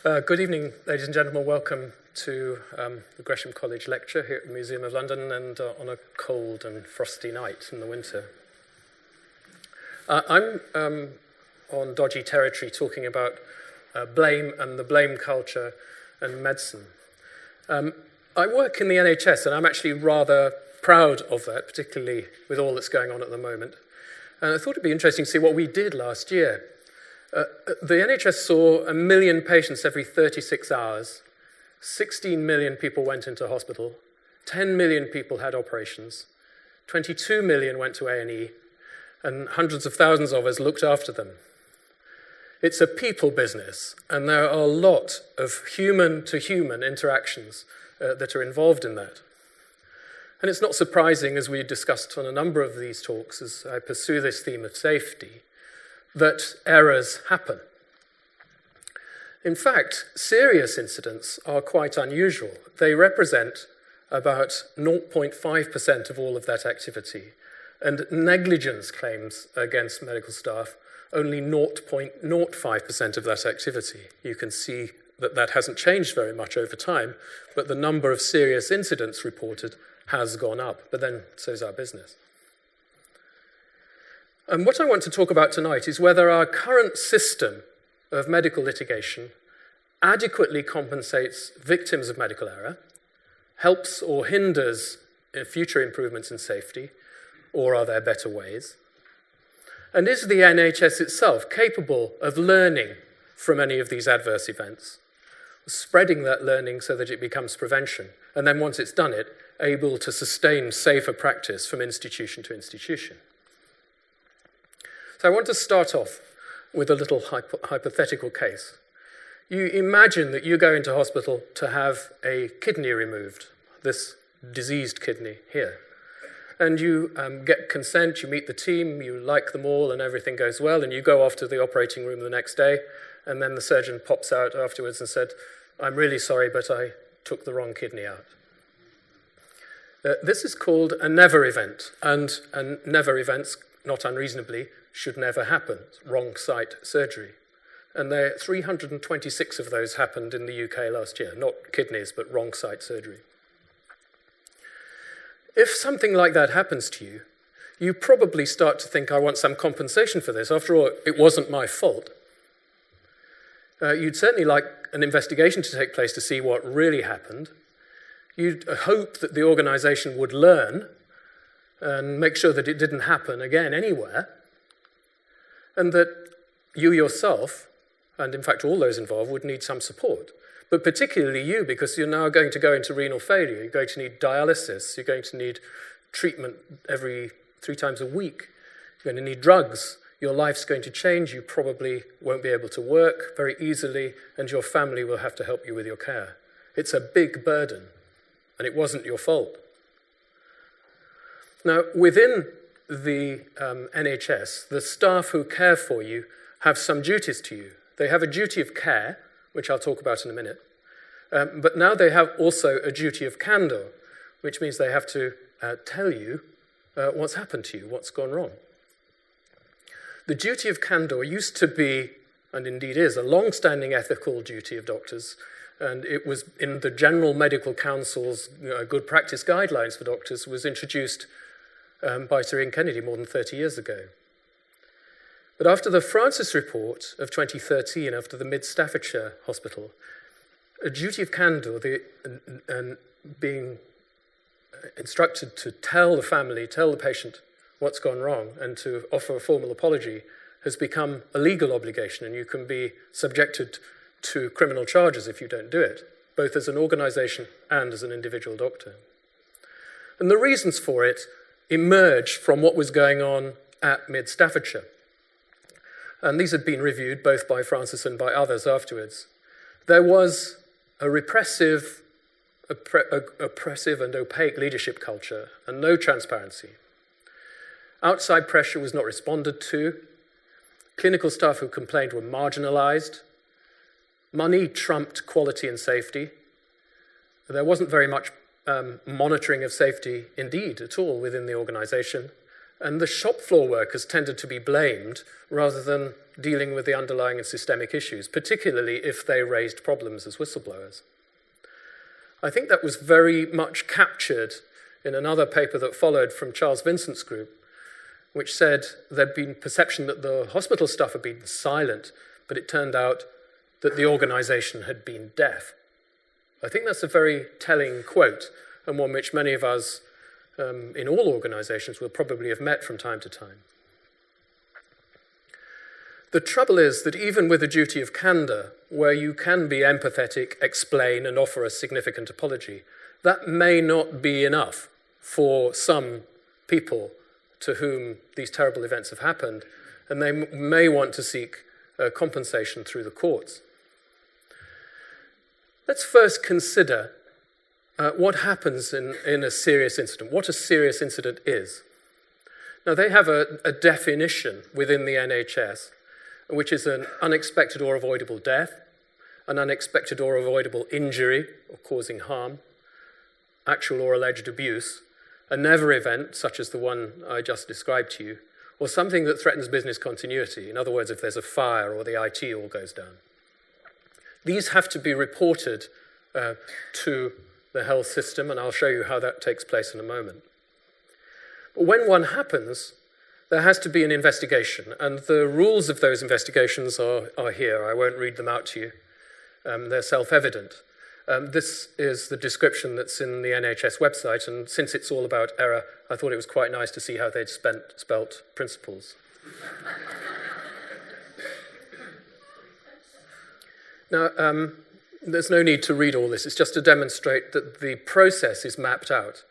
Good evening, ladies and gentlemen. Welcome to the Gresham College lecture here at the Museum of London, and on a cold and frosty night in the winter. I'm on dodgy territory talking about blame and the blame culture and medicine. I work in the NHS, and I'm actually rather proud of that, particularly with all that's going on at the moment. And I thought it'd be interesting to see what we did last year. The NHS saw 1 million patients every 36 hours. 16 million people went into hospital. 10 million people had operations. 22 million went to A&E, and hundreds of thousands of us looked after them. It's a people business, and there are a lot of human-to-human interactions that are involved in that. And it's not surprising, as we discussed on a number of these talks, as I pursue this theme of safety, that errors happen. In fact, serious incidents are quite unusual. They represent about 0.5% of all of that activity, and negligence claims against medical staff only 0.05% of that activity. You can see that that hasn't changed very much over time, but the number of serious incidents reported has gone up, but then so's our business. And what I want to talk about tonight is whether our current system of medical litigation adequately compensates victims of medical error, helps or hinders future improvements in safety, or are there better ways? And is the NHS itself capable of learning from any of these adverse events, spreading that learning so that it becomes prevention, and then once it's done it, able to sustain safer practice from institution to institution? So I want to start off with a little hypothetical case. You imagine that you go into hospital to have a kidney removed, this diseased kidney here. And you get consent, you meet the team, you like them all, and everything goes well, and you go off to the operating room the next day, and then the surgeon pops out afterwards and said, "I'm really sorry, but I took the wrong kidney out." This is called a never event, and never events, not unreasonably, should never happen, wrong site surgery. And 326 of those happened in the UK last year, not kidneys, but wrong site surgery. If something like that happens to you, you probably start to think, I want some compensation for this. After all, it wasn't my fault. You'd certainly like an investigation to take place to see what really happened. You'd hope that the organization would learn and make sure that it didn't happen again anywhere, and that you yourself, and in fact all those involved, would need some support. But particularly you, because you're now going to go into renal failure. You're going to need dialysis. You're going to need treatment every 3 times a week. You're going to need drugs. Your life's going to change. You probably won't be able to work very easily, and your family will have to help you with your care. It's a big burden, and it wasn't your fault. Now, within the NHS, the staff who care for you have some duties to you. They have a duty of care, which I'll talk about in a minute, but now they have also a duty of candor, which means they have to tell you what's happened to you, what's gone wrong. The duty of candor used to be, and indeed is, a long-standing ethical duty of doctors, and it was in the General Medical Council's good practice guidelines for doctors, was introduced by Sir Ian Kennedy more than 30 years ago. But after the Francis report of 2013, after the Mid-Staffordshire Hospital, a duty of candor, being instructed to tell the family, tell the patient what's gone wrong, and to offer a formal apology, has become a legal obligation, and you can be subjected to criminal charges if you don't do it, both as an organization and as an individual doctor. And the reasons for it emerged from what was going on at Mid-Staffordshire. And these had been reviewed both by Francis and by others afterwards. There was a oppressive and opaque leadership culture and no transparency. Outside pressure was not responded to. Clinical staff who complained were marginalized. Money trumped quality and safety. There wasn't very much monitoring of safety, indeed, at all within the organization. And the shop floor workers tended to be blamed rather than dealing with the underlying and systemic issues, particularly if they raised problems as whistleblowers. I think that was very much captured in another paper that followed from Charles Vincent's group, which said there'd been perception that the hospital staff had been silent, but it turned out that the organization had been deaf. I think that's a very telling quote, and one which many of us in all organizations will probably have met from time to time. The trouble is that even with a duty of candor, where you can be empathetic, explain, and offer a significant apology, that may not be enough for some people to whom these terrible events have happened, and they may want to seek compensation through the courts. Let's first consider what happens in a serious incident, what a serious incident is. Now, they have a definition within the NHS, which is an unexpected or avoidable death, an unexpected or avoidable injury or causing harm, actual or alleged abuse, a never event, such as the one I just described to you, or something that threatens business continuity. In other words, if there's a fire or the IT all goes down. These have to be reported to the health system, and I'll show you how that takes place in a moment. But when one happens, there has to be an investigation, and the rules of those investigations are here. I won't read them out to you. They're self-evident. This is the description that's in the NHS website, and since it's all about error, I thought it was quite nice to see how they'd spelt principles. Now, there's no need to read all this. It's just to demonstrate that the process is mapped out.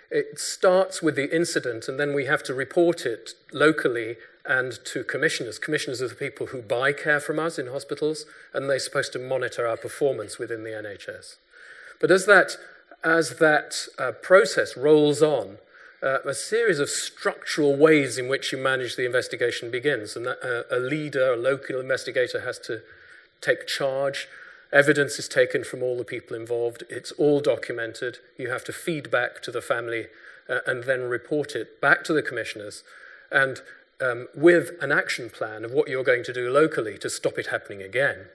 It starts with the incident, and then we have to report it locally and to commissioners. Commissioners are the people who buy care from us in hospitals, and they're supposed to monitor our performance within the NHS. But as that process rolls on, a series of structural ways in which you manage the investigation begins, and a leader, a local investigator, has to take charge. Evidence is taken from all the people involved. It's all documented. You have to feed back to the family and then report it back to the commissioners, and with an action plan of what you're going to do locally to stop it happening again.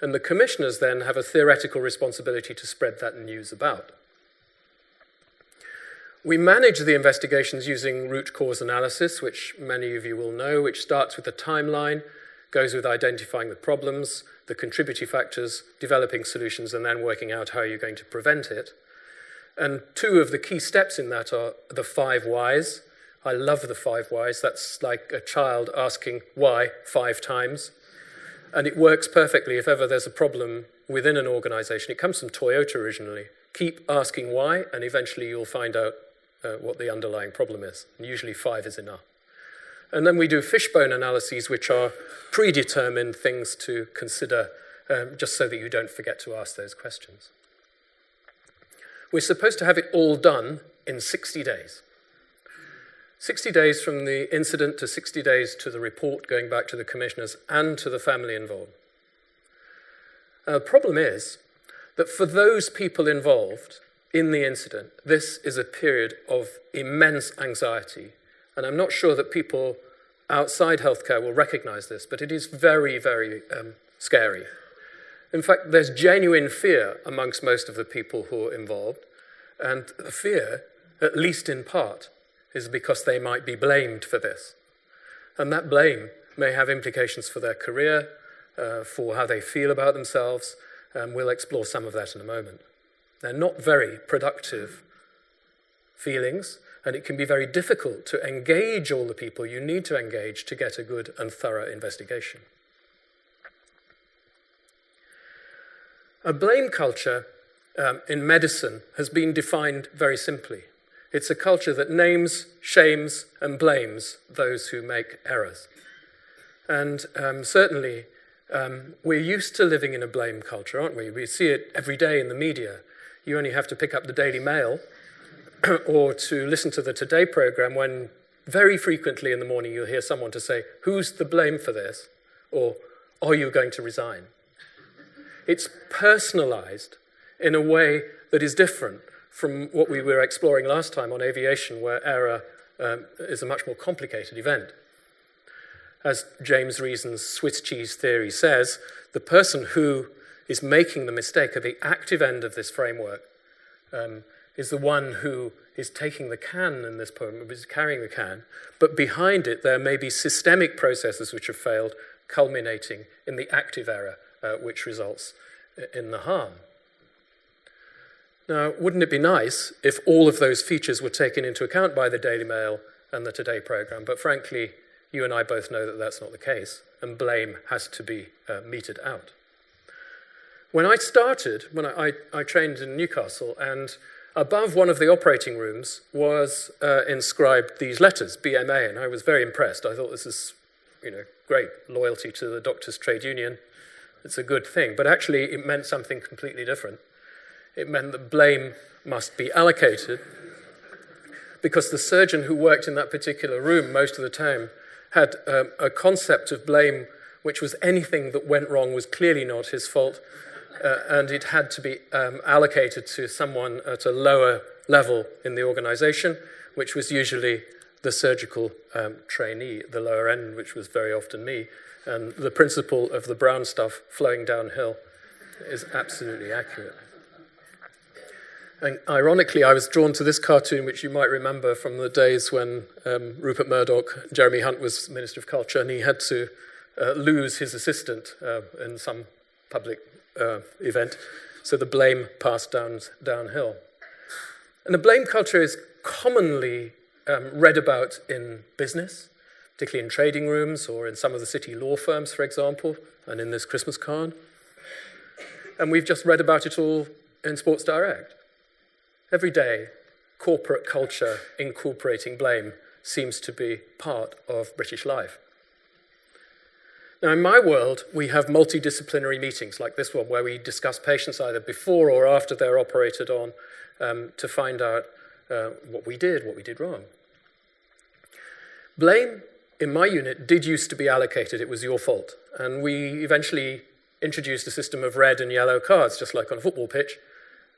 And the commissioners then have a theoretical responsibility to spread that news about. We manage the investigations using root cause analysis, which many of you will know, which starts with a timeline, goes with identifying the problems, the contributing factors, developing solutions, and then working out how you're going to prevent it. And two of the key steps in that are the 5 whys. I love the 5 whys. That's like a child asking why 5 times. And it works perfectly if ever there's a problem within an organization. It comes from Toyota originally. Keep asking why, and eventually you'll find out what the underlying problem is. And usually 5 is enough. And then we do fishbone analyses, which are predetermined things to consider, just so that you don't forget to ask those questions. We're supposed to have it all done in 60 days. 60 days from the incident to 60 days to the report going back to the commissioners and to the family involved. The problem is that for those people involved in the incident, this is a period of immense anxiety. And I'm not sure that people outside healthcare will recognize this, but it is very, very scary. In fact, there's genuine fear amongst most of the people who are involved. And the fear, at least in part, is because they might be blamed for this. And that blame may have implications for their career, for how they feel about themselves. We'll explore some of that in a moment. They're not very productive feelings, and it can be very difficult to engage all the people you need to engage to get a good and thorough investigation. A blame culture in medicine has been defined very simply. It's a culture that names, shames, and blames those who make errors. And certainly, we're used to living in a blame culture, aren't we? We see it every day in the media. You only have to pick up the Daily Mail or to listen to the Today program when very frequently in the morning you'll hear someone to say, "Who's to blame for this?" or "Are you going to resign?" It's personalized in a way that is different from what we were exploring last time on aviation, where error is a much more complicated event. As James Reason's Swiss cheese theory says, the person who is making the mistake at the active end of this framework is the one who is taking the can in this poem, is carrying the can, but behind it there may be systemic processes which have failed, culminating in the active error, which results in the harm. Now, wouldn't it be nice if all of those features were taken into account by the Daily Mail and the Today programme? But frankly, you and I both know that that's not the case, and blame has to be meted out. When I started, when I trained in Newcastle, and above one of the operating rooms was inscribed these letters, BMA, and I was very impressed. I thought this is, great loyalty to the doctors' trade union. It's a good thing, but actually it meant something completely different. It meant that blame must be allocated because the surgeon who worked in that particular room most of the time had a concept of blame which was anything that went wrong was clearly not his fault, and it had to be allocated to someone at a lower level in the organization, which was usually the surgical trainee at the lower end, which was very often me. And the principle of the brown stuff flowing downhill is absolutely accurate. And ironically, I was drawn to this cartoon, which you might remember from the days when Rupert Murdoch, Jeremy Hunt was Minister of Culture, and he had to lose his assistant in some public event. So the blame passed downhill. And the blame culture is commonly read about in business, particularly in trading rooms or in some of the city law firms, for example, and in this Christmas card. And we've just read about it all in Sports Direct. Every day, corporate culture incorporating blame seems to be part of British life. Now, in my world, we have multidisciplinary meetings like this one, where we discuss patients either before or after they're operated on to find out what we did wrong. Blame, in my unit, did used to be allocated. It was your fault. And we eventually introduced a system of red and yellow cards, just like on a football pitch.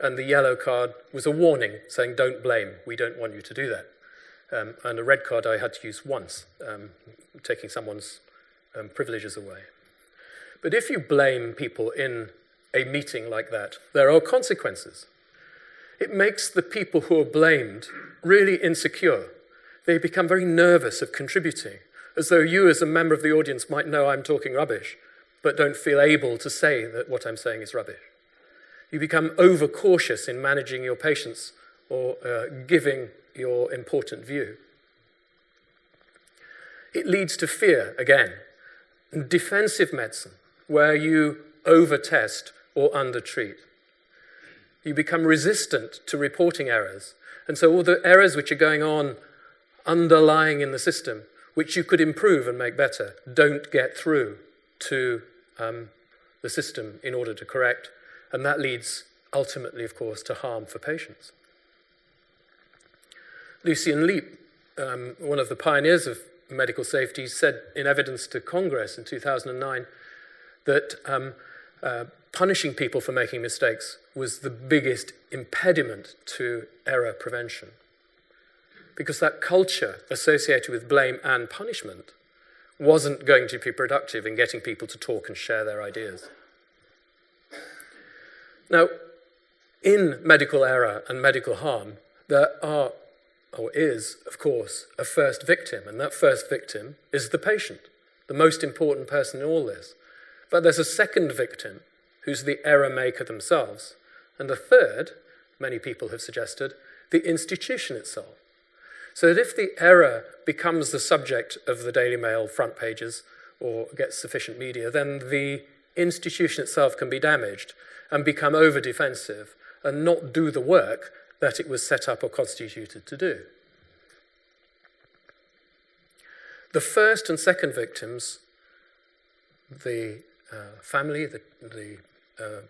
And the yellow card was a warning saying, don't blame, we don't want you to do that. And a red card I had to use once, taking someone's privileges away. But if you blame people in a meeting like that, there are consequences. It makes the people who are blamed really insecure. They become very nervous of contributing, as though you as a member of the audience might know I'm talking rubbish, but don't feel able to say that what I'm saying is rubbish. You become overcautious in managing your patients or giving your important view. It leads to fear, again. Defensive medicine, where you over-test or under-treat. You become resistant to reporting errors. And so all the errors which are going on underlying in the system, which you could improve and make better, don't get through to the system in order to correct. And that leads, ultimately, of course, to harm for patients. Lucien Leap, one of the pioneers of medical safety, said in evidence to Congress in 2009 that punishing people for making mistakes was the biggest impediment to error prevention. Because that culture associated with blame and punishment wasn't going to be productive in getting people to talk and share their ideas. Now, in medical error and medical harm, there are, or is, of course, a first victim, and that first victim is the patient, the most important person in all this. But there's a second victim, who's the error maker themselves, and a third, many people have suggested, the institution itself. So that if the error becomes the subject of the Daily Mail front pages or gets sufficient media, then the institution itself can be damaged and become over-defensive and not do the work that it was set up or constituted to do. The first and second victims, the family, the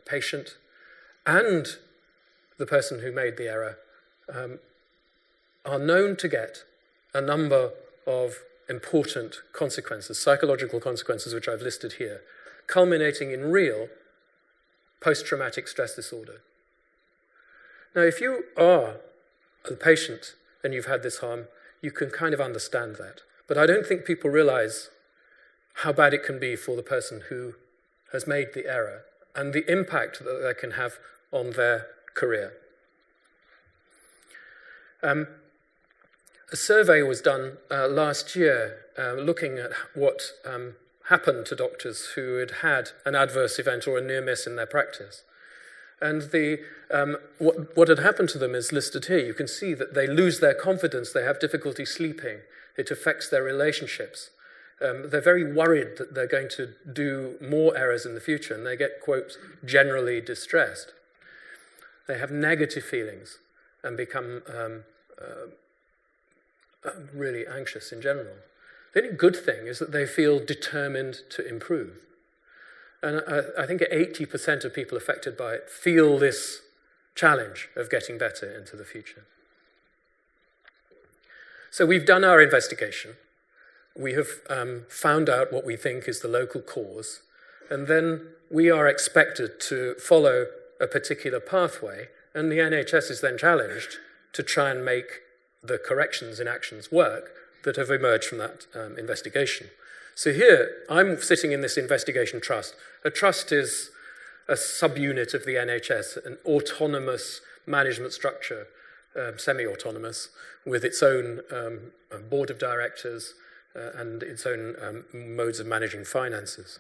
patient, and the person who made the error, are known to get a number of important consequences, psychological consequences, which I've listed here, culminating in real post-traumatic stress disorder. Now, if you are a patient and you've had this harm, you can kind of understand that. But I don't think people realize how bad it can be for the person who has made the error and the impact that that can have on their career. A survey was done last year looking at what happened to doctors who had had an adverse event or a near miss in their practice. And what had happened to them is listed here. You can see that they lose their confidence, they have difficulty sleeping, it affects their relationships. They're very worried that they're going to do more errors in the future, and they get, quote, generally distressed. They have negative feelings and become really anxious in general. The only good thing is that they feel determined to improve. And I think 80% of people affected by it feel this challenge of getting better into the future. So we've done our investigation. We have found out what we think is the local cause, and then we are expected to follow a particular pathway, and the NHS is then challenged to try and make the corrections in actions work that have emerged from that investigation. So here, I'm sitting in this investigation trust. A trust is a subunit of the NHS, an autonomous management structure, semi-autonomous, with its own board of directors and its own modes of managing finances.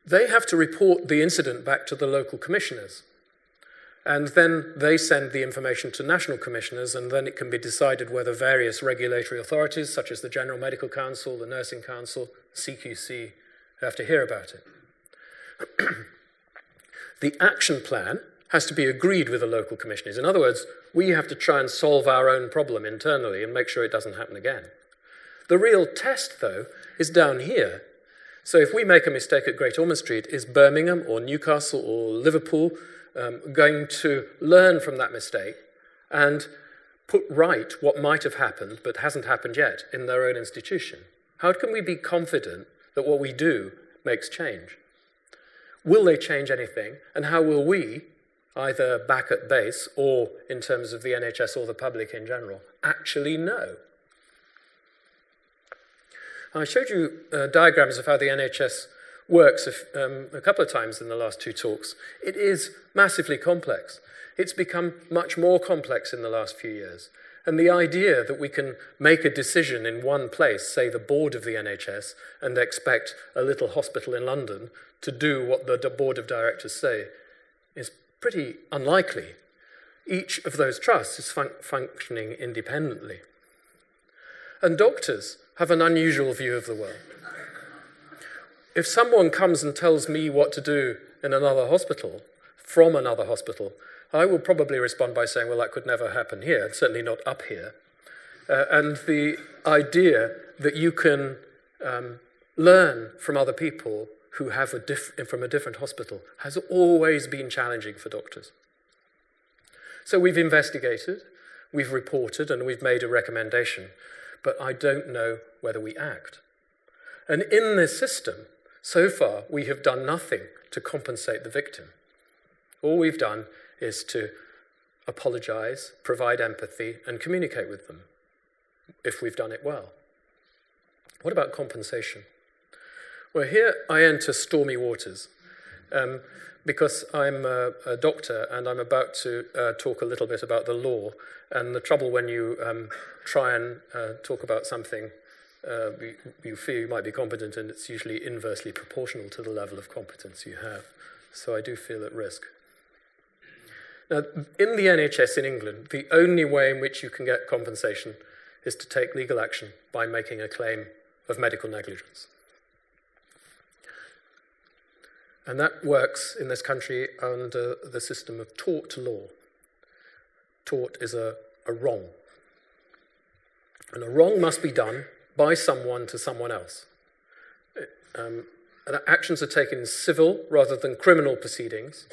They have to report the incident back to the local commissioners. And then they send the information to national commissioners, and then it can be decided whether various regulatory authorities, such as the General Medical Council, the Nursing Council, CQC, have to hear about it. The action plan has to be agreed with the local commissioners. In other words, we have to try and solve our own problem internally and make sure it doesn't happen again. The real test, though, is down here. So if we make a mistake at Great Ormond Street, is Birmingham or Newcastle or Liverpool going to learn from that mistake and put right what might have happened but hasn't happened yet in their own institution? How can we be confident that what we do makes change? Will they change anything? And how will we, either back at base or in terms of the NHS or the public in general, actually know? I showed you diagrams of how the NHS works a couple of times in the last two talks. It is massively complex. It's become much more complex in the last few years. And the idea that we can make a decision in one place, say the board of the NHS, and expect a little hospital in London to do what the board of directors say is pretty unlikely. Each of those trusts is functioning independently. And doctors have an unusual view of the world. If someone comes and tells me what to do in another hospital, from another hospital, I will probably respond by saying, well, that could never happen here, certainly not up here. And the idea that you can learn from other people who have from a different hospital has always been challenging for doctors. So we've investigated, we've reported, and we've made a recommendation, but I don't know whether we act. And in this system, so far, we have done nothing to compensate the victim. All we've done is to apologize, provide empathy, and communicate with them, if we've done it well. What about compensation? Well, here I enter stormy waters, because I'm a doctor and I'm about to talk a little bit about the law, and the trouble when you try and talk about something you feel you might be competent in, it's usually inversely proportional to the level of competence you have. So I do feel at risk. Now, in the NHS in England, the only way in which you can get compensation is to take legal action by making a claim of medical negligence. And that works in this country under the system of tort law. Tort is a wrong. And a wrong must be done by someone to someone else. And actions are taken in civil rather than criminal proceedings.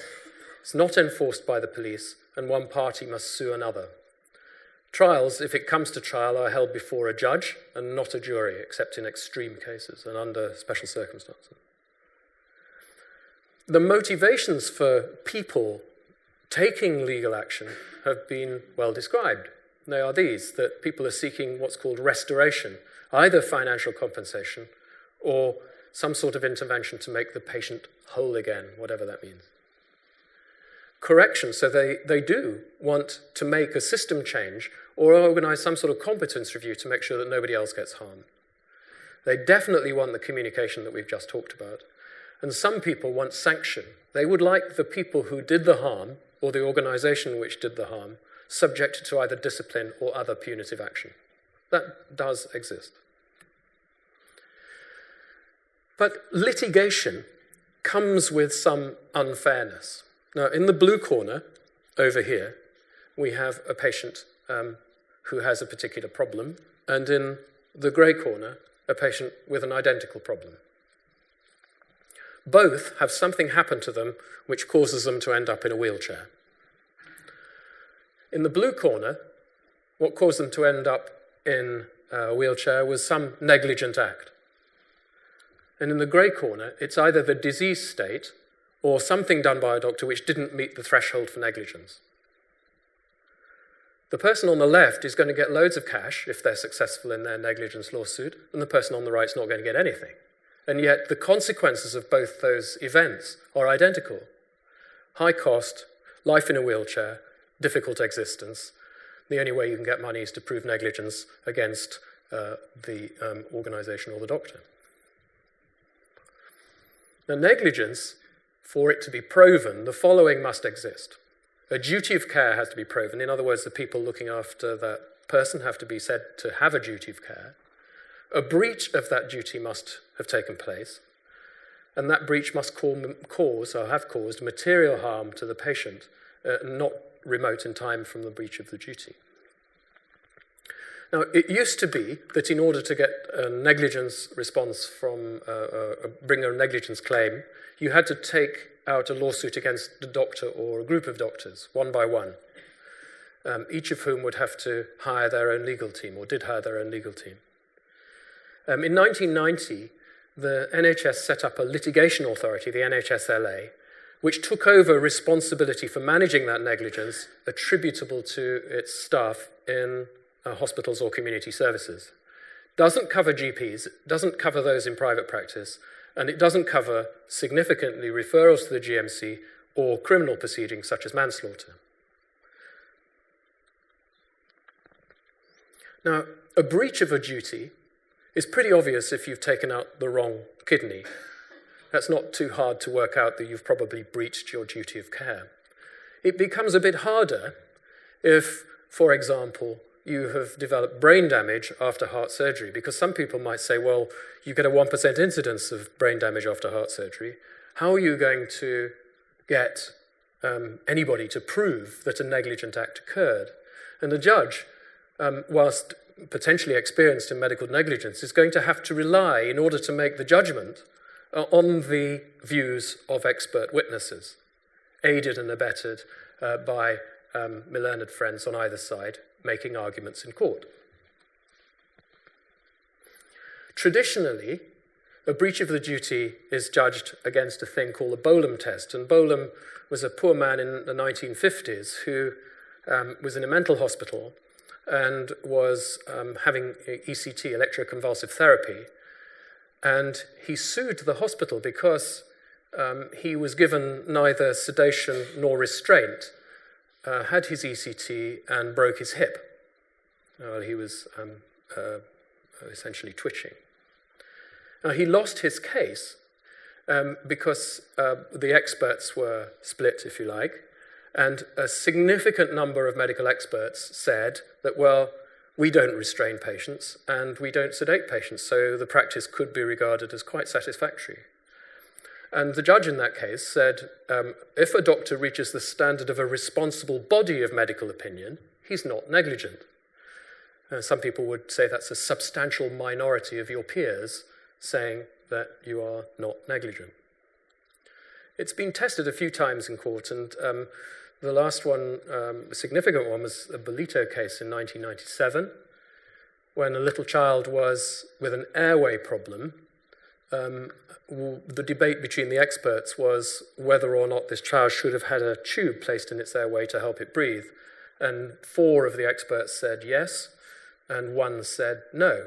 It's not enforced by the police, and one party must sue another. Trials, if it comes to trial, are held before a judge and not a jury, except in extreme cases and under special circumstances. The motivations for people taking legal action have been well described. And they are these, that people are seeking what's called restoration, either financial compensation or some sort of intervention to make the patient whole again, whatever that means. Correction, so they do want to make a system change or organize some sort of competence review to make sure that nobody else gets harmed. They definitely want the communication that we've just talked about. And some people want sanction. They would like the people who did the harm, or the organization which did the harm, subjected to either discipline or other punitive action. That does exist. But litigation comes with some unfairness. Now, in the blue corner, over here, we have a patient who has a particular problem, and in the grey corner, a patient with an identical problem. Both have something happen to them which causes them to end up in a wheelchair. In the blue corner, what caused them to end up in a wheelchair was some negligent act. And in the grey corner, it's either the disease state or something done by a doctor which didn't meet the threshold for negligence. The person on the left is going to get loads of cash if they're successful in their negligence lawsuit, and the person on the right is not going to get anything. And yet the consequences of both those events are identical. High cost, life in a wheelchair, difficult existence. The only way you can get money is to prove negligence against the organization or the doctor. Now, negligence, for it to be proven, the following must exist. A duty of care has to be proven. In other words, the people looking after that person have to be said to have a duty of care. A breach of that duty must have taken place, and that breach must cause or have caused material harm to the patient, not remote in time from the breach of the duty. Now, it used to be that in order to get a negligence response from, bring a negligence claim, you had to take out a lawsuit against a doctor or a group of doctors, one by one, each of whom would have to hire their own legal team, or did hire their own legal team. In 1990, the NHS set up a litigation authority, the NHSLA, which took over responsibility for managing that negligence attributable to its staff in hospitals or community services. Doesn't cover GPs, doesn't cover those in private practice, and it doesn't cover significantly referrals to the GMC or criminal proceedings such as manslaughter. Now, a breach of a duty is pretty obvious if you've taken out the wrong kidney. That's not too hard to work out that you've probably breached your duty of care. It becomes a bit harder if, for example, you have developed brain damage after heart surgery, because some people might say, well, you get a 1% incidence of brain damage after heart surgery. How are you going to get anybody to prove that a negligent act occurred? And the judge, whilst potentially experienced in medical negligence, is going to have to rely, in order to make the judgment, on the views of expert witnesses, aided and abetted by learned friends on either side, making arguments in court. Traditionally, a breach of the duty is judged against a thing called the Bolam test, and Bolam was a poor man in the 1950s who was in a mental hospital and was having ECT, electroconvulsive therapy, and he sued the hospital because he was given neither sedation nor restraint, had his ECT, and broke his hip. He was essentially twitching. Now, he lost his case because the experts were split, if you like, and a significant number of medical experts said that, well, we don't restrain patients and we don't sedate patients, so the practice could be regarded as quite satisfactory. And the judge in that case said, if a doctor reaches the standard of a responsible body of medical opinion, he's not negligent. Some people would say that's a substantial minority of your peers saying that you are not negligent. It's been tested a few times in court, and the last one, a significant one, was a Bolito case in 1997, when a little child was with an airway problem. The debate between the experts was whether or not this child should have had a tube placed in its airway to help it breathe. And 4 of the experts said yes, and 1 said no.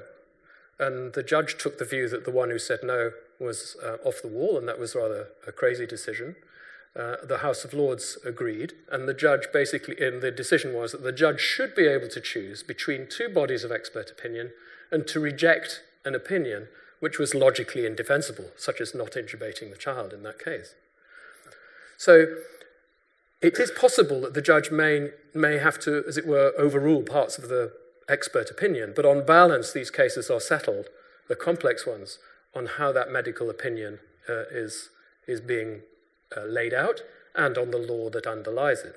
And the judge took the view that the one who said no was off the wall, and that was rather a crazy decision. The House of Lords agreed, and the judge basically, the decision was that the judge should be able to choose between 2 bodies of expert opinion and to reject an opinion which was logically indefensible, such as not intubating the child in that case. So it is possible that the judge may have to, as it were, overrule parts of the expert opinion, but on balance, these cases are settled, the complex ones, on how that medical opinion is being laid out and on the law that underlies it.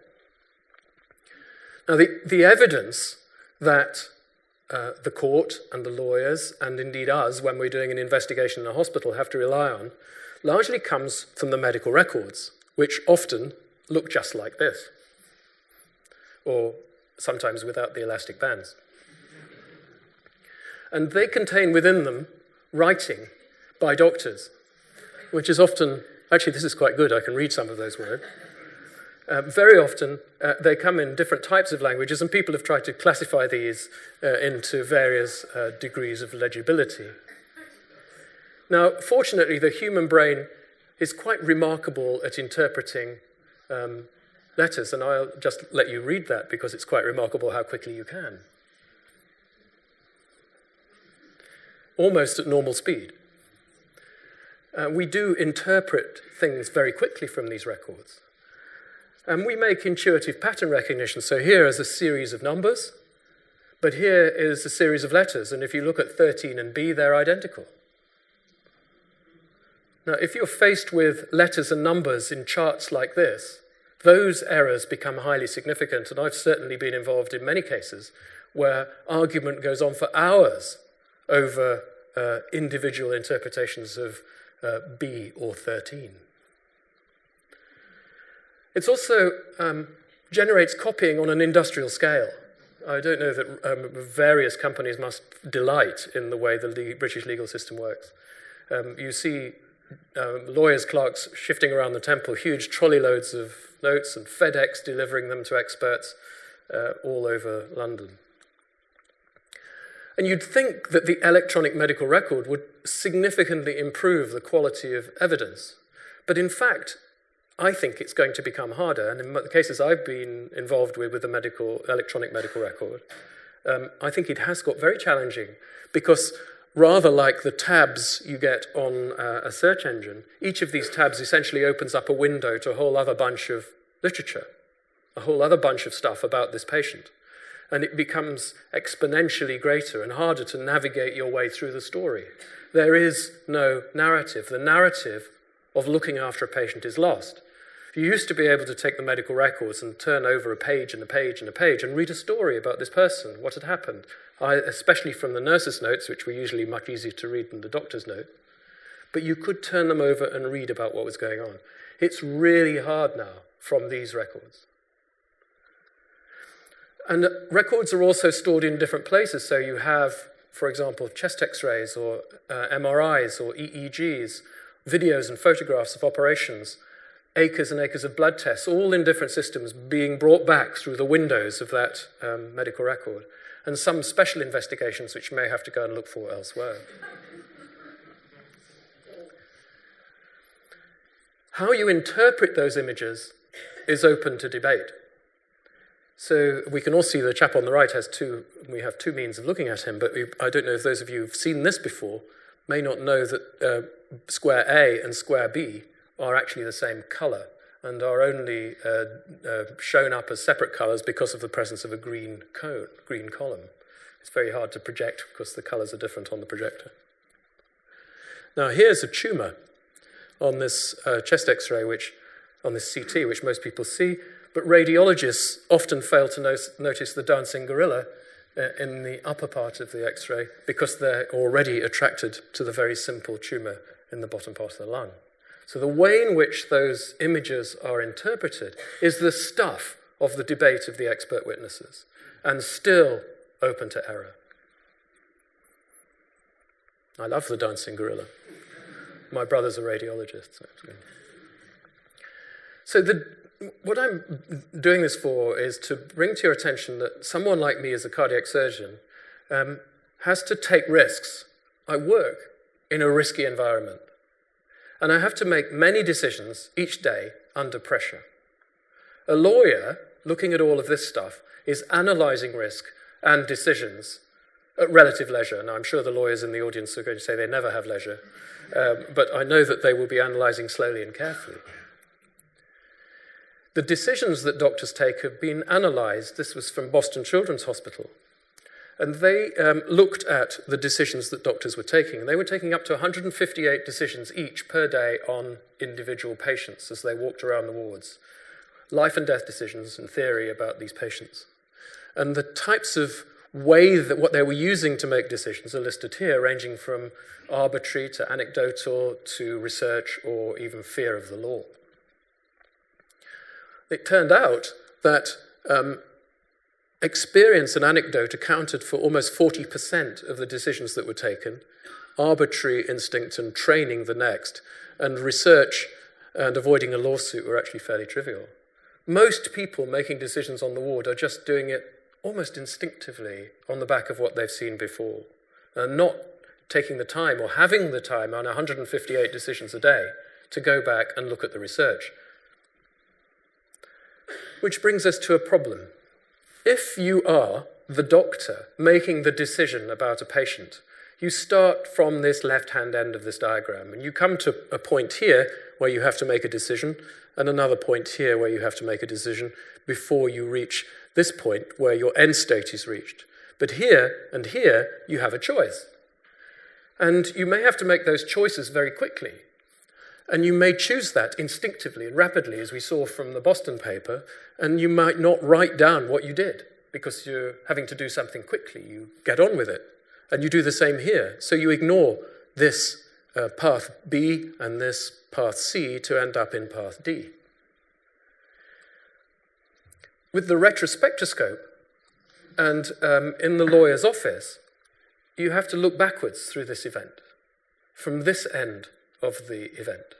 Now, the evidence that the court and the lawyers, and indeed us, when we're doing an investigation in a hospital, have to rely on, largely comes from the medical records, which often look just like this, or sometimes without the elastic bands. And they contain within them writing by doctors, which is often, actually this is quite good, I can read some of those words. Very often they come in different types of languages, and people have tried to classify these into various degrees of legibility. Now, fortunately, the human brain is quite remarkable at interpreting letters, and I'll just let you read that because it's quite remarkable how quickly you can. Almost at normal speed. We do interpret things very quickly from these records. And we make intuitive pattern recognition. So here is a series of numbers, but here is a series of letters. And if you look at 13 and B, they're identical. Now, if you're faced with letters and numbers in charts like this, those errors become highly significant. And I've certainly been involved in many cases where argument goes on for hours over individual interpretations of B or 13. It also generates copying on an industrial scale. I don't know that various companies must delight in the way the British legal system works. You see lawyers' clerks shifting around the temple, huge trolley loads of notes, and FedEx delivering them to experts all over London. And you'd think that the electronic medical record would significantly improve the quality of evidence. But in fact, I think it's going to become harder. And in the cases I've been involved with the electronic medical record, I think it has got very challenging because rather like the tabs you get on a search engine, each of these tabs essentially opens up a window to a whole other bunch of literature, a whole other bunch of stuff about this patient. And it becomes exponentially greater and harder to navigate your way through the story. There is no narrative. The narrative of looking after a patient is lost. You used to be able to take the medical records and turn over a page and a page and a page and read a story about this person, what had happened, especially from the nurse's notes, which were usually much easier to read than the doctor's note. But you could turn them over and read about what was going on. It's really hard now from these records. And records are also stored in different places. So you have, for example, chest x-rays or MRIs or EEGs, videos and photographs of operations, acres and acres of blood tests, all in different systems being brought back through the windows of that medical record, and some special investigations which you may have to go and look for elsewhere. How you interpret those images is open to debate. So we can all see the chap on the right we have 2 means of looking at him, but I don't know if those of you who've seen this before may not know that square A and square B are actually the same colour and are only shown up as separate colours because of the presence of a green column. It's very hard to project because the colours are different on the projector. Now here's a tumour on this chest x-ray, on this CT, which most people see, but radiologists often fail to notice the dancing gorilla in the upper part of the x-ray because they're already attracted to the very simple tumour in the bottom part of the lung. So the way in which those images are interpreted is the stuff of the debate of the expert witnesses and still open to error. I love the dancing gorilla. My brother's a radiologist, actually. So what I'm doing this for is to bring to your attention that someone like me as a cardiac surgeon has to take risks. I work in a risky environment, and I have to make many decisions each day under pressure. A lawyer, looking at all of this stuff, is analysing risk and decisions at relative leisure. Now, I'm sure the lawyers in the audience are going to say they never have leisure, but I know that they will be analysing slowly and carefully. The decisions that doctors take have been analysed. This was from Boston Children's Hospital. And they looked at the decisions that doctors were taking. And they were taking up to 158 decisions each per day on individual patients as they walked around the wards. Life and death decisions in theory about these patients. And the types of way that what they were using to make decisions are listed here, ranging from arbitrary to anecdotal to research or even fear of the law. It turned out that experience and anecdote accounted for almost 40% of the decisions that were taken, arbitrary instinct and training the next, and research and avoiding a lawsuit were actually fairly trivial. Most people making decisions on the ward are just doing it almost instinctively on the back of what they've seen before, and not taking the time or having the time on 158 decisions a day to go back and look at the research. Which brings us to a problem. If you are the doctor making the decision about a patient, you start from this left-hand end of this diagram, and you come to a point here where you have to make a decision, and another point here where you have to make a decision before you reach this point where your end state is reached. But here and here, you have a choice. And you may have to make those choices very quickly. And you may choose that instinctively and rapidly, as we saw from the Boston paper, and you might not write down what you did because you're having to do something quickly. You get on with it, and you do the same here. So you ignore this path B and this path C to end up in path D. With the retrospectoscope and in the lawyer's office, you have to look backwards through this event, from this end of the event.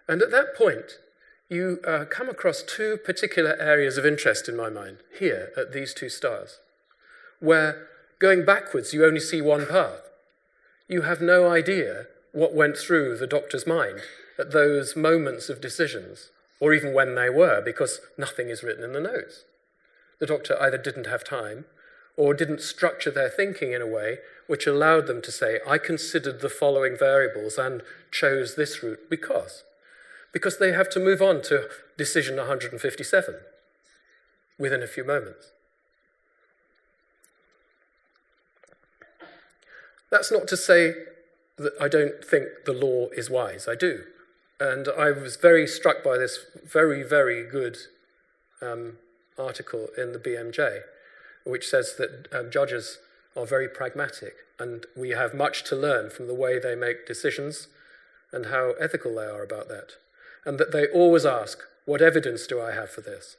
And at that point, you come across two particular areas of interest in my mind, here at these two stars, where going backwards, you only see one path. You have no idea what went through the doctor's mind at those moments of decisions, or even when they were, because nothing is written in the notes. The doctor either didn't have time or didn't structure their thinking in a way which allowed them to say, I considered the following variables and chose this route because they have to move on to decision 157 within a few moments. That's not to say that I don't think the law is wise. I do. And I was very struck by this very, very good article in the BMJ, which says that judges are very pragmatic, and we have much to learn from the way they make decisions and how ethical they are about that. And that they always ask, what evidence do I have for this?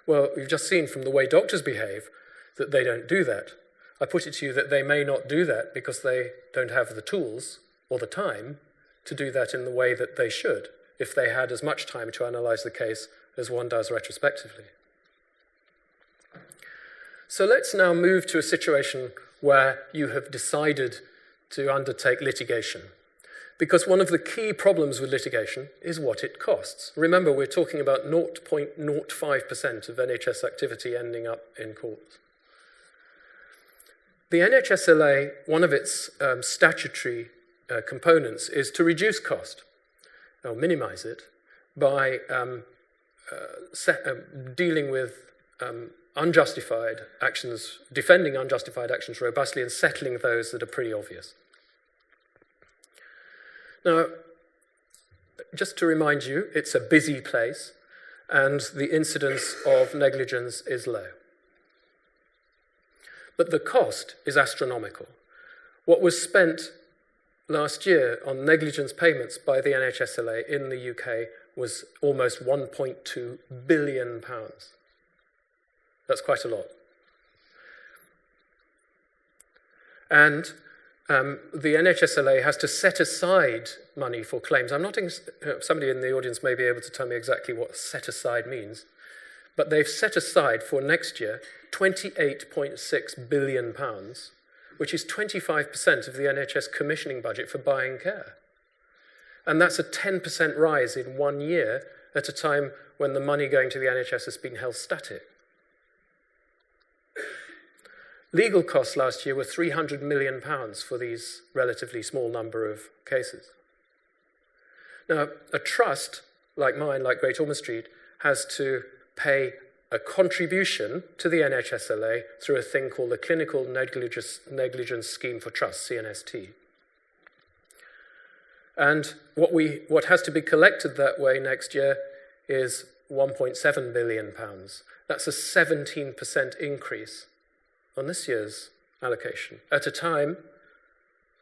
Well, we've just seen from the way doctors behave that they don't do that. I put it to you that they may not do that because they don't have the tools or the time to do that in the way that they should, if they had as much time to analyse the case as one does retrospectively. So let's now move to a situation where you have decided to undertake litigation. Because one of the key problems with litigation is what it costs. Remember, we're talking about 0.05% of NHS activity ending up in court. The NHSLA, one of its statutory components is to reduce cost, or minimise it, by dealing with unjustified actions, defending unjustified actions robustly and settling those that are pretty obvious. Now, just to remind you, it's a busy place and the incidence of negligence is low. But the cost is astronomical. What was spent last year on negligence payments by the NHSLA in the UK was almost £1.2 billion. That's quite a lot. And the NHSLA has to set aside money for claims. I'm not. Somebody in the audience may be able to tell me exactly what set aside means, but they've set aside for next year £28.6 billion, which is 25% of the NHS commissioning budget for buying care. And that's a 10% rise in 1 year at a time when the money going to the NHS has been held static. Legal costs last year were £300 million for these relatively small number of cases. Now, a trust like mine, like Great Ormond Street, has to pay a contribution to the NHSLA through a thing called the Clinical Negligence Scheme for Trusts, CNST. And what has to be collected that way next year is £1.7 billion. That's a 17% increase on this year's allocation, at a time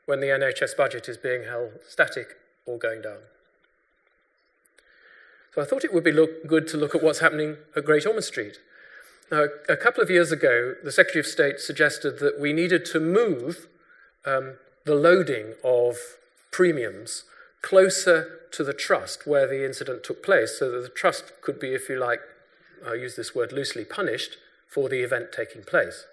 when the NHS budget is being held static or going down. So I thought it would be good to look at what's happening at Great Ormond Street. Now, a couple of years ago, the Secretary of State suggested that we needed to move the loading of premiums closer to the trust where the incident took place, so that the trust could be, if you like, I use this word loosely, punished for the event taking place.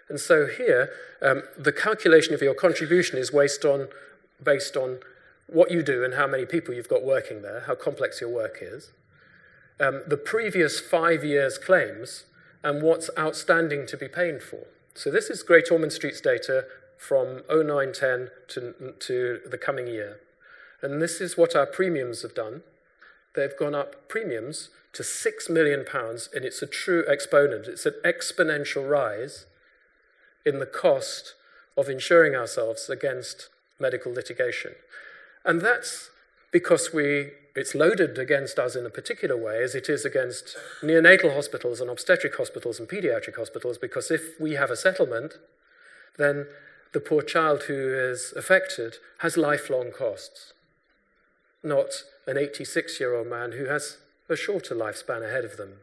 And so here, the calculation of your contribution is based on what you do and how many people you've got working there, how complex your work is, the previous 5 years' claims, and what's outstanding to be paid for. So this is Great Ormond Street's data from 09-10 to the coming year. And this is what our premiums have done. They've gone up premiums to £6 million, and it's a true exponent. It's an exponential rise in the cost of insuring ourselves against medical litigation. And that's because it's loaded against us in a particular way, as it is against neonatal hospitals and obstetric hospitals and pediatric hospitals, because if we have a settlement, then the poor child who is affected has lifelong costs, not an 86-year-old man who has a shorter lifespan ahead of them.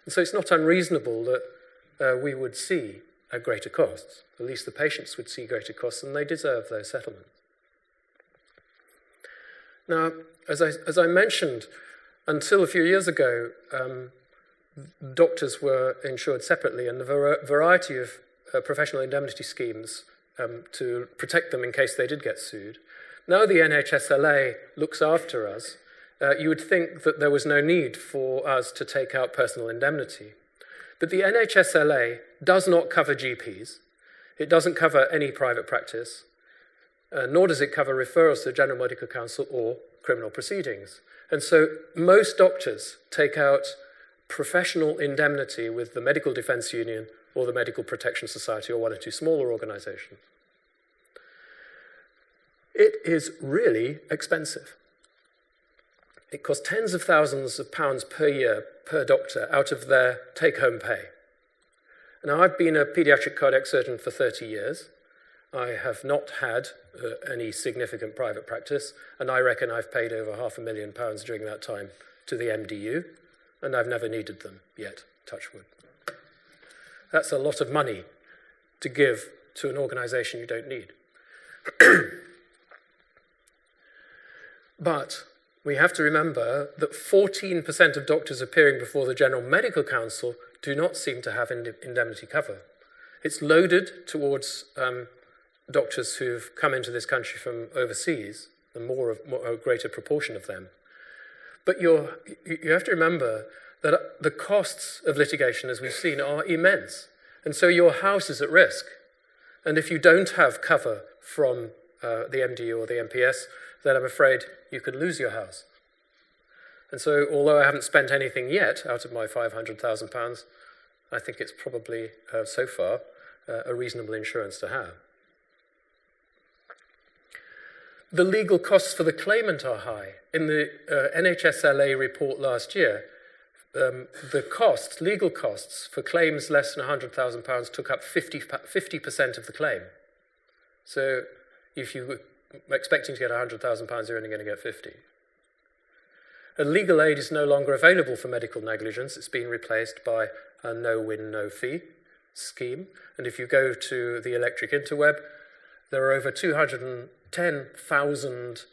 And so it's not unreasonable that we would see at greater costs. At least the patients would see greater costs, and they deserve those settlements. Now, as I mentioned, until a few years ago, doctors were insured separately, and the variety of professional indemnity schemes to protect them in case they did get sued. Now the NHSLA looks after us. You would think that there was no need for us to take out personal indemnity. But the NHSLA does not cover GPs. It doesn't cover any private practice, nor does it cover referrals to the General Medical Council or criminal proceedings. And so most doctors take out professional indemnity with the Medical Defence Union or the Medical Protection Society or one or two smaller organisations. It is really expensive. It costs tens of thousands of pounds per year per doctor out of their take-home pay. Now, I've been a paediatric cardiac surgeon for 30 years. I have not had any significant private practice, and I reckon I've paid over £500,000 during that time to the MDU, and I've never needed them yet, touch wood. That's a lot of money to give to an organisation you don't need. But we have to remember that 14% of doctors appearing before the General Medical Council do not seem to have indemnity cover. It's loaded towards doctors who've come into this country from overseas, and a greater proportion of them. But you have to remember that the costs of litigation, as we've seen, are immense. And so your house is at risk. And if you don't have cover from the MDU or the MPS, then I'm afraid you could lose your house. And so, although I haven't spent anything yet out of my £500,000, I think it's probably, so far, a reasonable insurance to have. The legal costs for the claimant are high. In the NHSLA report last year, the legal costs for claims less than £100,000 took up 50% of the claim. So if you were expecting to get £100,000, you're only going to get 50. A legal aid is no longer available for medical negligence. It's been replaced by a no-win, no-fee scheme. And if you go to the electric interweb, There are over 210,000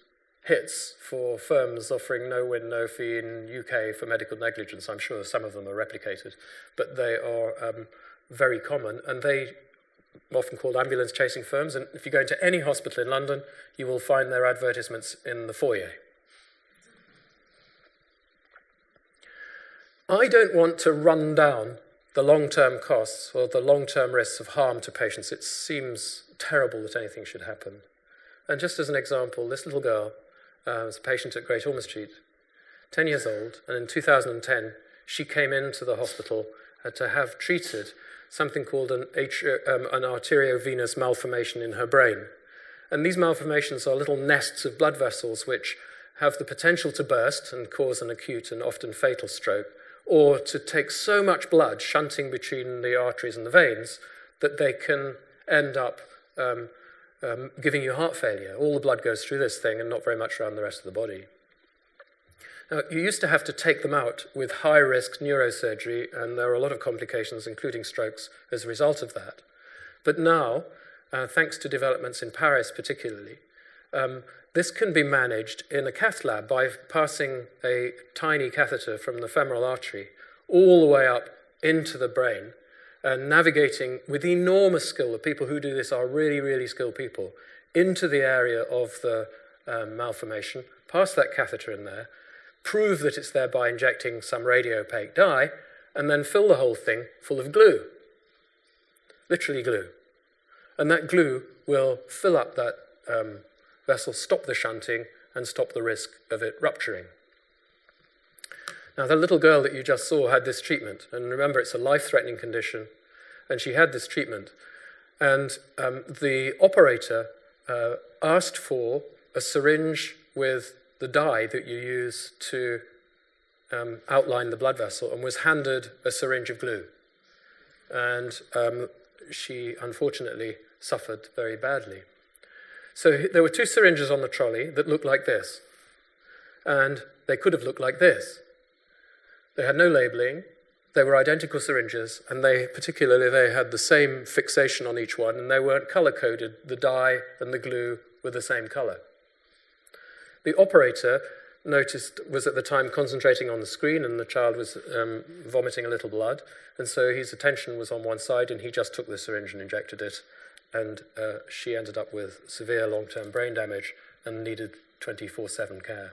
hits for firms offering Nowin, nofee in UK for medical negligence. I'm sure some of them are replicated, but they are very common, and they are often called ambulance chasing firms. And if you go into any hospital in London, you will find their advertisements in the foyer. I don't want to run down the long-term costs or the long-term risks of harm to patients. It seems terrible that anything should happen. And just as an example, this little girl was a patient at Great Ormond Street, 10 years old, and in 2010, she came into the hospital to have treated something called an arteriovenous malformation in her brain. And these malformations are little nests of blood vessels which have the potential to burst and cause an acute and often fatal stroke, or to take so much blood shunting between the arteries and the veins that they can end up giving you heart failure. All the blood goes through this thing and not very much around the rest of the body. Now, you used to have to take them out with high-risk neurosurgery, and there are a lot of complications, including strokes, as a result of that. But now, thanks to developments in Paris particularly, this can be managed in a cath lab by passing a tiny catheter from the femoral artery all the way up into the brain, and navigating with enormous skill. The people who do this are really, really skilled people, into the area of the malformation, pass that catheter in there, prove that it's there by injecting some radiopaque dye, and then fill the whole thing full of glue, literally glue. And that glue will fill up that vessel, stop the shunting, and stop the risk of it rupturing. Now, the little girl that you just saw had this treatment, and remember, it's a life-threatening condition, and she had this treatment. And the operator asked for a syringe with the dye that you use to outline the blood vessel, and was handed a syringe of glue. And she, unfortunately, suffered very badly. So there were two syringes on the trolley that looked like this, and they could have looked like this. They had no labeling, they were identical syringes, and they had the same fixation on each one, and they weren't color-coded. The dye and the glue were the same color. The operator was at the time concentrating on the screen, and the child was vomiting a little blood, and so his attention was on one side, and he just took the syringe and injected it, and she ended up with severe long-term brain damage and needed 24/7 care.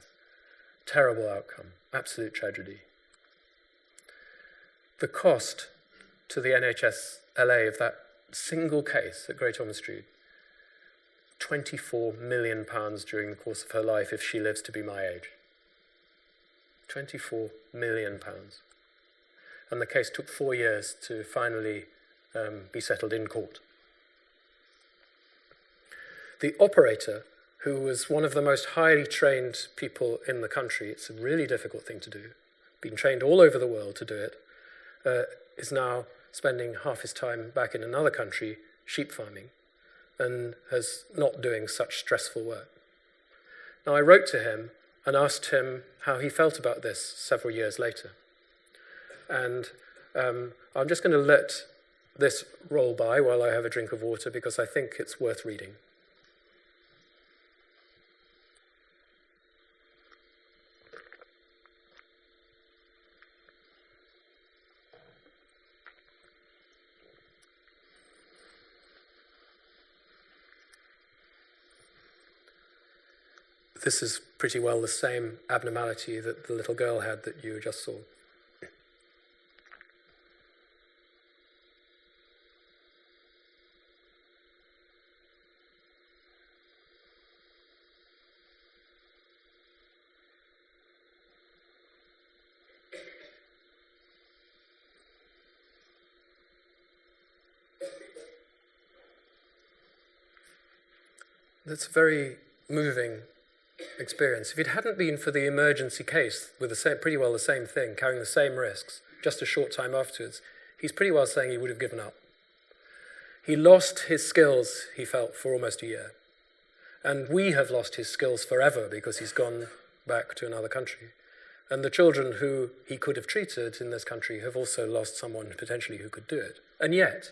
Terrible outcome, absolute tragedy. The cost to the NHS LA of that single case at Great Ormond Street, £24 million during the course of her life if she lives to be my age. £24 million. And the case took 4 years to finally be settled in court. The operator, who was one of the most highly trained people in the country, it's a really difficult thing to do, been trained all over the world to do it, is now spending half his time back in another country, sheep farming, and is not doing such stressful work. Now, I wrote to him and asked him how he felt about this several years later. And I'm just going to let this roll by while I have a drink of water, because I think it's worth reading. This is pretty well the same abnormality that the little girl had that you just saw. That's very moving experience. If it hadn't been for the emergency case with pretty well the same thing, carrying the same risks, just a short time afterwards, he's pretty well saying he would have given up. He lost his skills, he felt, for almost a year. And we have lost his skills forever because he's gone back to another country. And the children who he could have treated in this country have also lost someone potentially who could do it. And yet,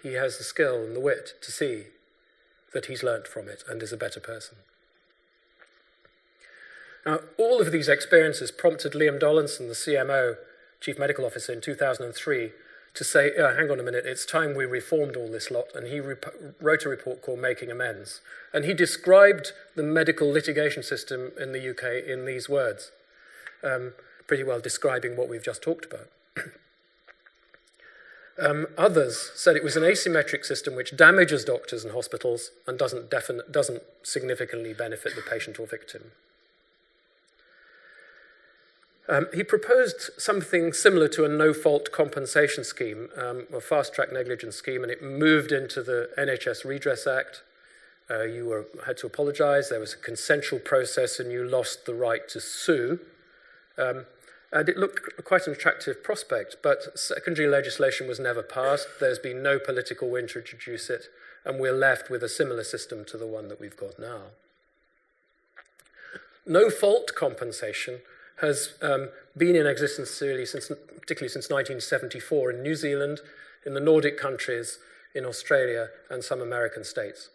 he has the skill and the wit to see that he's learnt from it and is a better person. Now, all of these experiences prompted Liam Dolanson, the CMO, Chief Medical Officer, in 2003, to say, hang on a minute, it's time we reformed all this lot, and he wrote a report called Making Amends. And he described the medical litigation system in the UK in these words, pretty well describing what we've just talked about. Others said it was an asymmetric system which damages doctors and hospitals and doesn't significantly benefit the patient or victim. He proposed something similar to a no-fault compensation scheme, a fast-track negligence scheme, and it moved into the NHS Redress Act. You had to apologise, there was a consensual process, and you lost the right to sue. And it looked quite an attractive prospect, but secondary legislation was never passed. There's been no political will to introduce it, and we're left with a similar system to the one that we've got now. No-fault compensation has been in existence really particularly since 1974 in New Zealand, in the Nordic countries, in Australia, and some American states.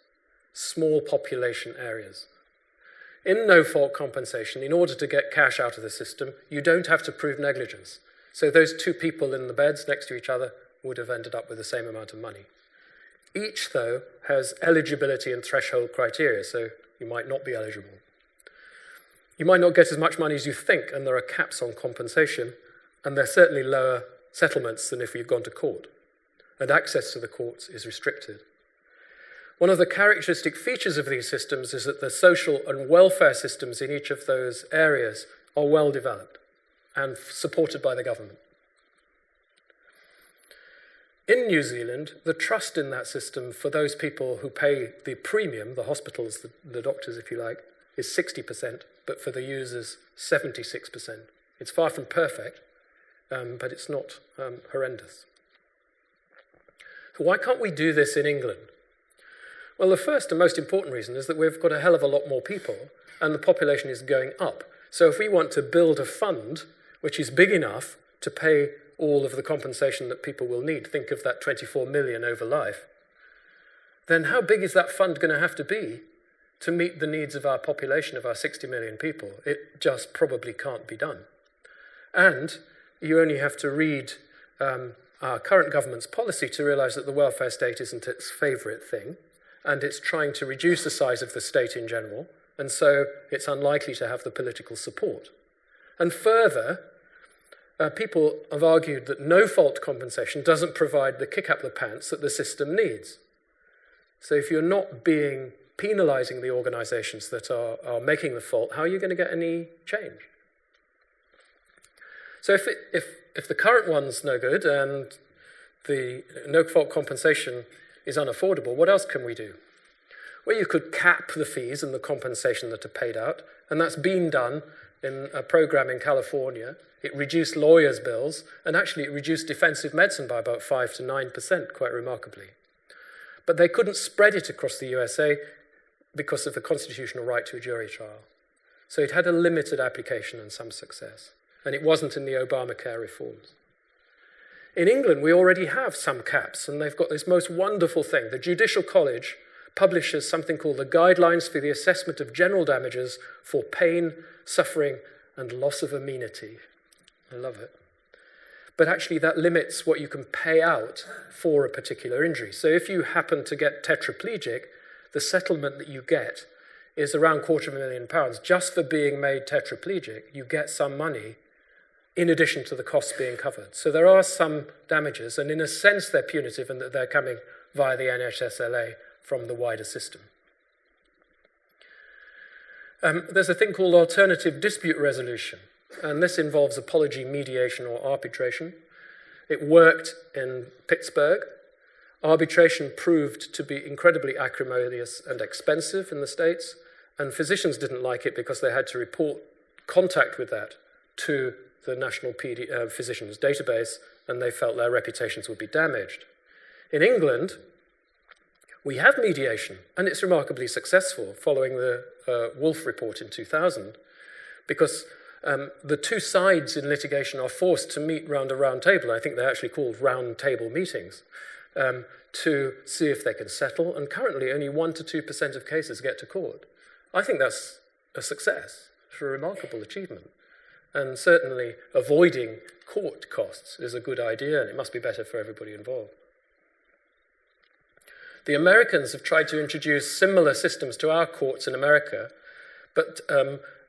Small population areas. In no-fault compensation, in order to get cash out of the system, you don't have to prove negligence. So those two people in the beds next to each other would have ended up with the same amount of money. Each, though, has eligibility and threshold criteria, so you might not be eligible. You might not get as much money as you think, and there are caps on compensation, and there are certainly lower settlements than if you've gone to court. And access to the courts is restricted. One of the characteristic features of these systems is that the social and welfare systems in each of those areas are well developed and supported by the government. In New Zealand, the trust in that system for those people who pay the premium, the hospitals, the doctors, if you like, is 60%, but for the users, 76%. It's far from perfect, but it's not horrendous. So why can't we do this in England? Well, the first and most important reason is that we've got a hell of a lot more people, and the population is going up. So if we want to build a fund which is big enough to pay all of the compensation that people will need, think of that 24 million over life, then how big is that fund going to have to be to meet the needs of our population, of our 60 million people? It just probably can't be done. And you only have to read our current government's policy to realise that the welfare state isn't its favourite thing, and it's trying to reduce the size of the state in general, and so it's unlikely to have the political support. And further, people have argued that no-fault compensation doesn't provide the kick-up-the-pants that the system needs. So if you're not penalising the organisations that are making the fault, how are you going to get any change? So if the current one's no good and the no-fault compensation is unaffordable, what else can we do? Well, you could cap the fees and the compensation that are paid out, and that's been done in a program in California. It reduced lawyers' bills, and actually it reduced defensive medicine by about 5 to 9%, quite remarkably. But they couldn't spread it across the USA because of the constitutional right to a jury trial. So it had a limited application and some success, and it wasn't in the Obamacare reforms. In England, we already have some caps, and they've got this most wonderful thing. The Judicial College publishes something called the Guidelines for the Assessment of General Damages for Pain, Suffering, and Loss of Amenity. I love it. But actually, that limits what you can pay out for a particular injury. So if you happen to get tetraplegic, the settlement that you get is around £250,000. Just for being made tetraplegic, you get some money in addition to the costs being covered. So there are some damages, and in a sense they're punitive in that they're coming via the NHSLA from the wider system. There's a thing called alternative dispute resolution, and this involves apology, mediation, or arbitration. It worked in Pittsburgh. Arbitration proved to be incredibly acrimonious and expensive in the States, and physicians didn't like it because they had to report contact with that to the National Physicians Database, and they felt their reputations would be damaged. In England, we have mediation, and it's remarkably successful following the Wolf report in 2000, because the two sides in litigation are forced to meet round a round table. I think they're actually called round table meetings. to see if they can settle, and currently only 1 to 2% of cases get to court. I think that's a success. It's a remarkable achievement. And certainly avoiding court costs is a good idea, and it must be better for everybody involved. The Americans have tried to introduce similar systems to our courts in America, but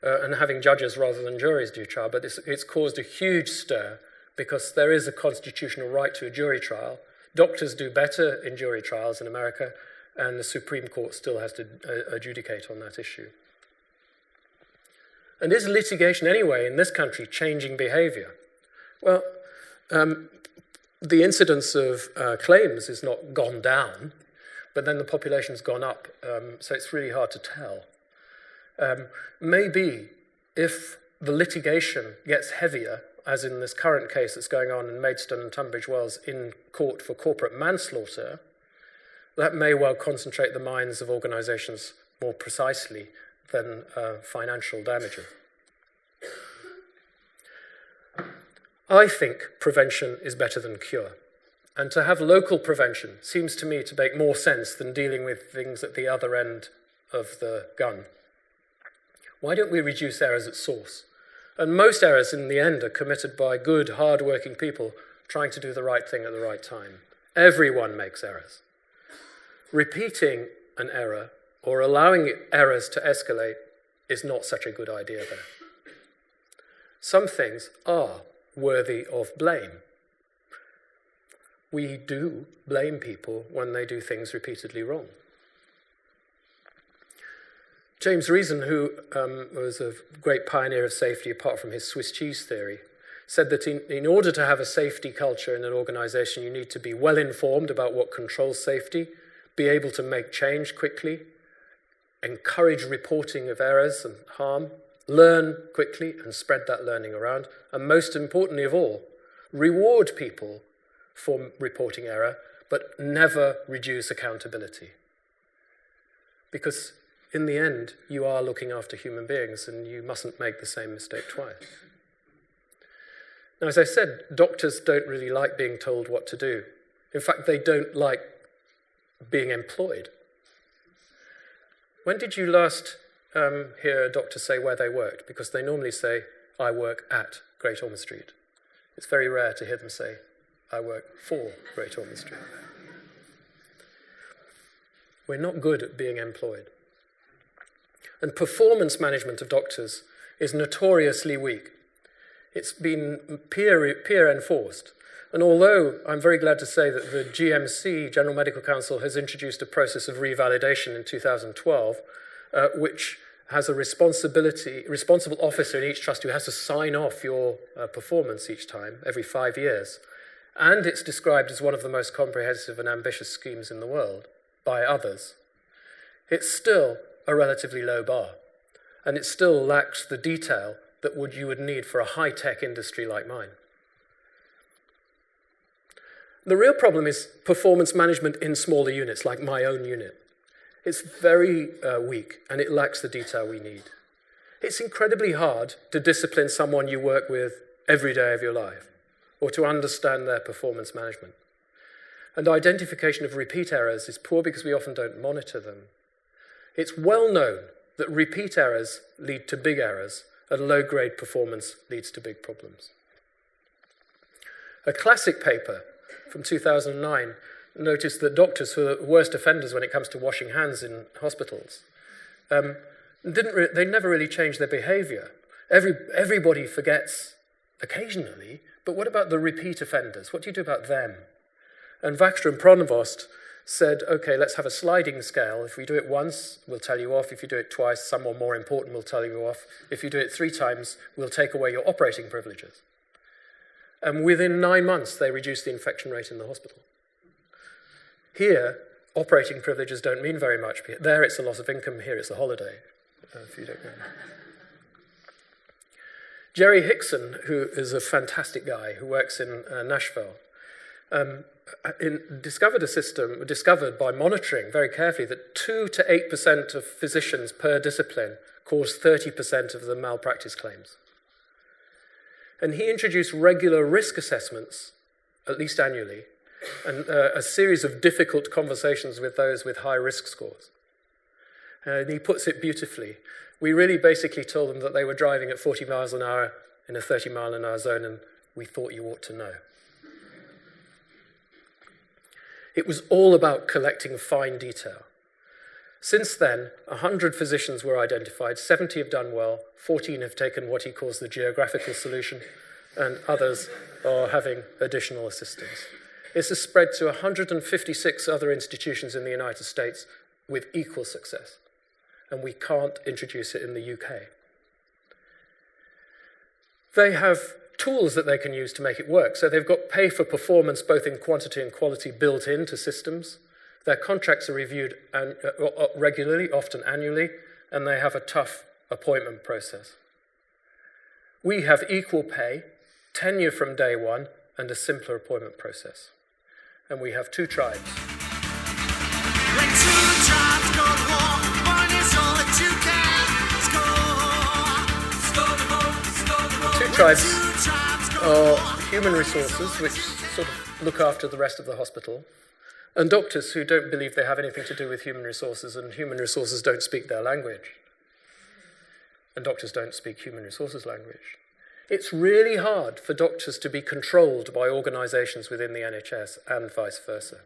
and having judges rather than juries do trial, but it's caused a huge stir because there is a constitutional right to a jury trial. Doctors do better in jury trials in America, and the Supreme Court still has to adjudicate on that issue. And is litigation anyway in this country changing behavior? Well, the incidence of claims has not gone down, but then the population's gone up, so it's really hard to tell. Maybe if the litigation gets heavier, as in this current case that's going on in Maidstone and Tunbridge Wells in court for corporate manslaughter, that may well concentrate the minds of organisations more precisely than financial damages. I think prevention is better than cure. And to have local prevention seems to me to make more sense than dealing with things at the other end of the gun. Why don't we reduce errors at source? And most errors in the end are committed by good, hard-working people trying to do the right thing at the right time. Everyone makes errors. Repeating an error or allowing errors to escalate is not such a good idea there. Some things are worthy of blame. We do blame people when they do things repeatedly wrong. James Reason, who was a great pioneer of safety apart from his Swiss cheese theory, said that in order to have a safety culture in an organization, you need to be well informed about what controls safety, be able to make change quickly, encourage reporting of errors and harm, learn quickly and spread that learning around, and most importantly of all, reward people for reporting error, but never reduce accountability. Because in the end, you are looking after human beings and you mustn't make the same mistake twice. Now, as I said, doctors don't really like being told what to do. In fact, they don't like being employed. When did you last hear a doctor say where they worked? Because they normally say, I work at Great Ormond Street. It's very rare to hear them say, I work for Great Ormond Street. We're not good at being employed. And performance management of doctors is notoriously weak. It's been peer enforced. And although I'm very glad to say that the GMC, General Medical Council, has introduced a process of revalidation in 2012, which has a responsible officer in each trust who has to sign off your performance each time, every 5 years. And it's described as one of the most comprehensive and ambitious schemes in the world by others. It's still a relatively low bar, and it still lacks the detail that you would need for a high-tech industry like mine. The real problem is performance management in smaller units, like my own unit. It's very weak, and it lacks the detail we need. It's incredibly hard to discipline someone you work with every day of your life, or to understand their performance management. And identification of repeat errors is poor because we often don't monitor them. It's well known that repeat errors lead to big errors, and low-grade performance leads to big problems. A classic paper from 2009 noticed that doctors who are the worst offenders when it comes to washing hands in hospitals, they never really changed their behavior. Everybody forgets occasionally, but what about the repeat offenders? What do you do about them? And Vaxter and Pronovost said, okay, let's have a sliding scale. If we do it once, we'll tell you off. If you do it twice, someone more important will tell you off. If you do it 3 times, we'll take away your operating privileges. And within 9 months, they reduced the infection rate in the hospital. Here, operating privileges don't mean very much. There, it's a loss of income. Here, it's a holiday, if you don't know. Jerry Hickson, who is a fantastic guy who works in Nashville, discovered by monitoring very carefully that 2 to 8% of physicians per discipline cause 30% of the malpractice claims. And he introduced regular risk assessments, at least annually, and a series of difficult conversations with those with high risk scores. And he puts it beautifully. We really basically told them that they were driving at 40 miles an hour in a 30 mile an hour zone, and we thought you ought to know. It was all about collecting fine detail. Since then, 100 physicians were identified, 70 have done well, 14 have taken what he calls the Geographical Solution, and others are having additional assistance. This has spread to 156 other institutions in the United States with equal success, and we can't introduce it in the UK. They have tools that they can use to make it work. So they've got pay for performance, both in quantity and quality, built into systems. Their contracts are reviewed regularly, often annually, and they have a tough appointment process. We have equal pay, tenure from day one, and a simpler appointment process. And we have 2 tribes. When 2 tribes go to war, one is all that you can score. Score the goal, score the goal. 2 tribes are human resources, which sort of look after the rest of the hospital, and doctors who don't believe they have anything to do with human resources, and human resources don't speak their language. And doctors don't speak human resources language. It's really hard for doctors to be controlled by organizations within the NHS and vice versa.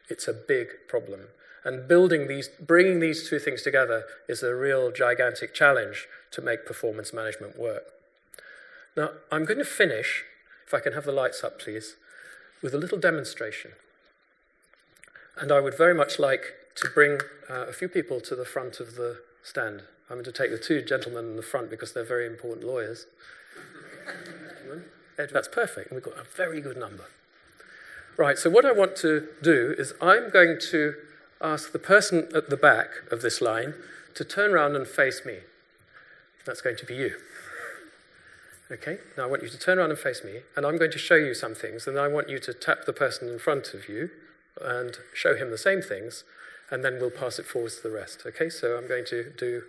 It's a big problem. And bringing these 2 things together is a real gigantic challenge to make performance management work. Now, I'm going to finish, if I can have the lights up, please, with a little demonstration. And I would very much like to bring a few people to the front of the stand. I'm going to take the 2 gentlemen in the front because they're very important lawyers. That's perfect. We've got a very good number. Right, so what I want to do is I'm going to ask the person at the back of this line to turn around and face me. That's going to be you. Okay, now I want you to turn around and face me, and I'm going to show you some things, and I want you to tap the person in front of you and show him the same things, and then we'll pass it forward to the rest. Okay, so I'm going to do...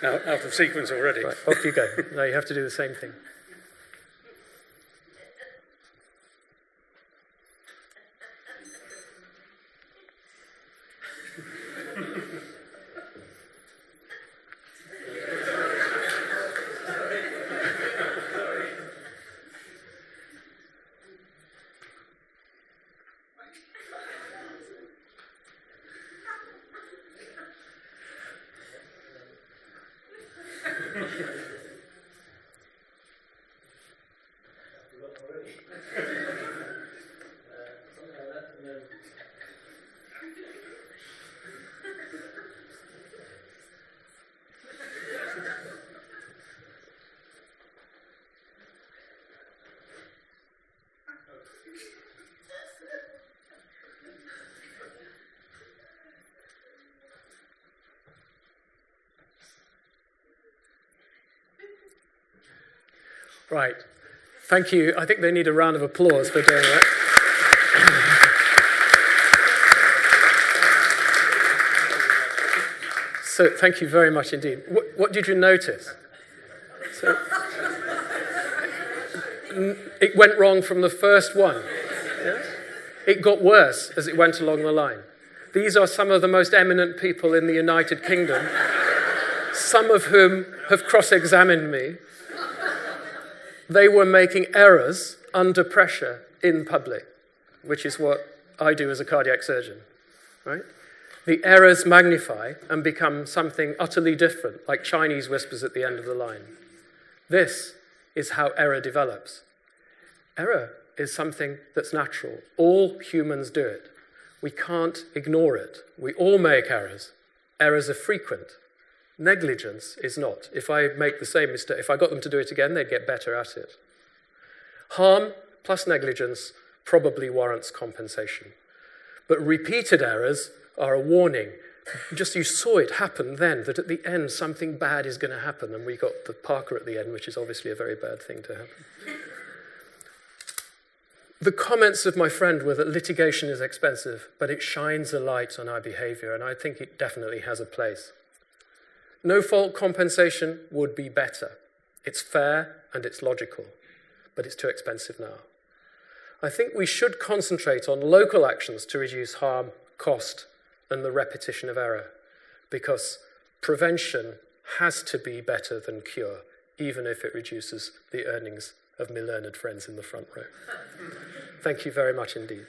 Out of sequence already. Right, off you go. Now you have to do the same thing. Right. Thank you. I think they need a round of applause for doing that. So thank you very much indeed. What did you notice? So, it went wrong from the first one. Yeah? It got worse as it went along the line. These are some of the most eminent people in the United Kingdom, some of whom have cross-examined me. They were making errors under pressure in public, which is what I do as a cardiac surgeon, right? The errors magnify and become something utterly different, like Chinese whispers at the end of the line. This is how error develops. Error is something that's natural. All humans do it. We can't ignore it. We all make errors. Errors are frequent. Negligence is not. If I make the same mistake, if I got them to do it again, they'd get better at it. Harm plus negligence probably warrants compensation. But repeated errors are a warning. Just you saw it happen then, that at the end something bad is going to happen, and we got the Parker at the end, which is obviously a very bad thing to happen. The comments of my friend were that litigation is expensive, but it shines a light on our behavior, and I think it definitely has a place. No-fault compensation would be better. It's fair and it's logical, but it's too expensive now. I think we should concentrate on local actions to reduce harm, cost, and the repetition of error, because prevention has to be better than cure, even if it reduces the earnings of my learned friends in the front row. Thank you very much indeed.